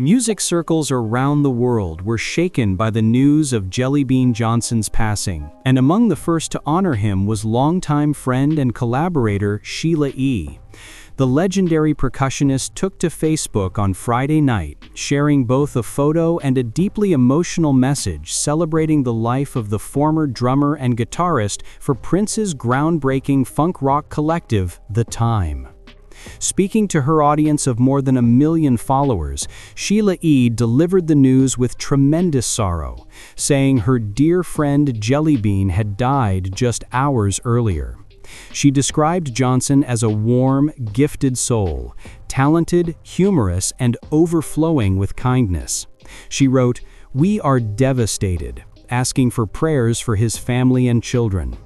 Music circles around the world were shaken by the news of Jelly Bean Johnson's passing, and among the first to honor him was longtime friend and collaborator Sheila E. The legendary percussionist took to Facebook on Friday night, sharing both a photo and a deeply emotional message celebrating the life of the former drummer and guitarist for Prince's groundbreaking funk rock collective, The Time. Speaking to her audience of more than 1 million followers, Sheila E. delivered the news with tremendous sorrow, saying her dear friend Jelly Bean had died just hours earlier. She described Johnson as a warm, gifted soul, talented, humorous, and overflowing with kindness. She wrote, "We are devastated," asking for prayers for his family and children.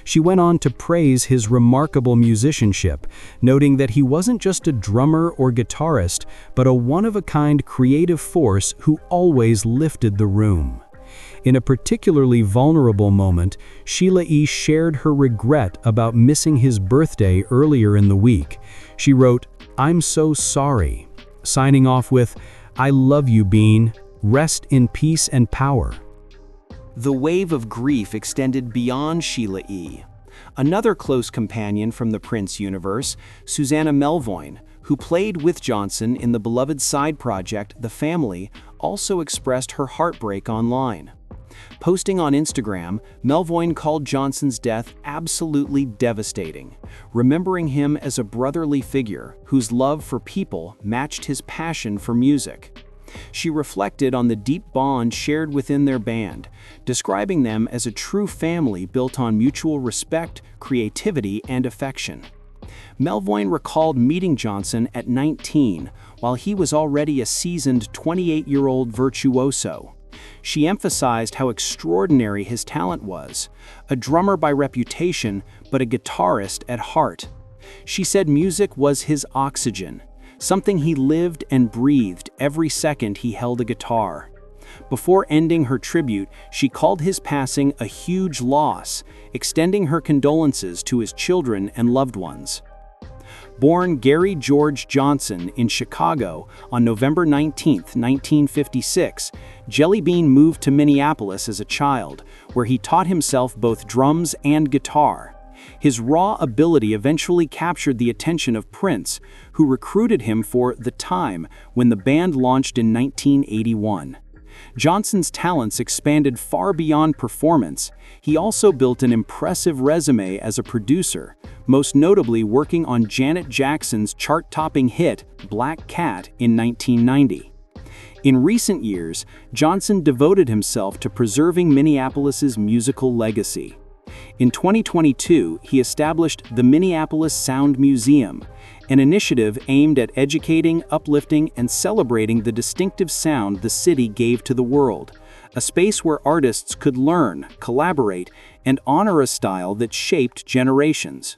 She went on to praise his remarkable musicianship, noting that he wasn't just a drummer or guitarist, but a one-of-a-kind creative force who always lifted the room. In a particularly vulnerable moment, Sheila E. shared her regret about missing his birthday earlier in the week. She wrote, "I'm so sorry," signing off with, "I love you, Bean. Rest in peace and power." The wave of grief extended beyond Sheila E. Another close companion from the Prince universe, Susannah Melvoin, who played with Johnson in the beloved side project The Family, also expressed her heartbreak online. Posting on Instagram, Melvoin called Johnson's death absolutely devastating, remembering him as a brotherly figure whose love for people matched his passion for music. She reflected on the deep bond shared within their band, describing them as a true family built on mutual respect, creativity, and affection. Melvoin recalled meeting Johnson at 19, while he was already a seasoned 28-year-old virtuoso. She emphasized how extraordinary his talent was, a drummer by reputation, but a guitarist at heart. She said music was his oxygen, something he lived and breathed every second he held a guitar. Before ending her tribute, she called his passing a huge loss, extending her condolences to his children and loved ones. Born Gary George Johnson in Chicago on November 19, 1956, Jelly Bean moved to Minneapolis as a child, where he taught himself both drums and guitar. His raw ability eventually captured the attention of Prince, who recruited him for The Time when the band launched in 1981. Johnson's talents expanded far beyond performance. He also built an impressive resume as a producer, most notably working on Janet Jackson's chart-topping hit Black Cat in 1990. In recent years, Johnson devoted himself to preserving Minneapolis's musical legacy. In 2022, he established the Minneapolis Sound Museum, an initiative aimed at educating, uplifting, and celebrating the distinctive sound the city gave to the world, a space where artists could learn, collaborate, and honor a style that shaped generations.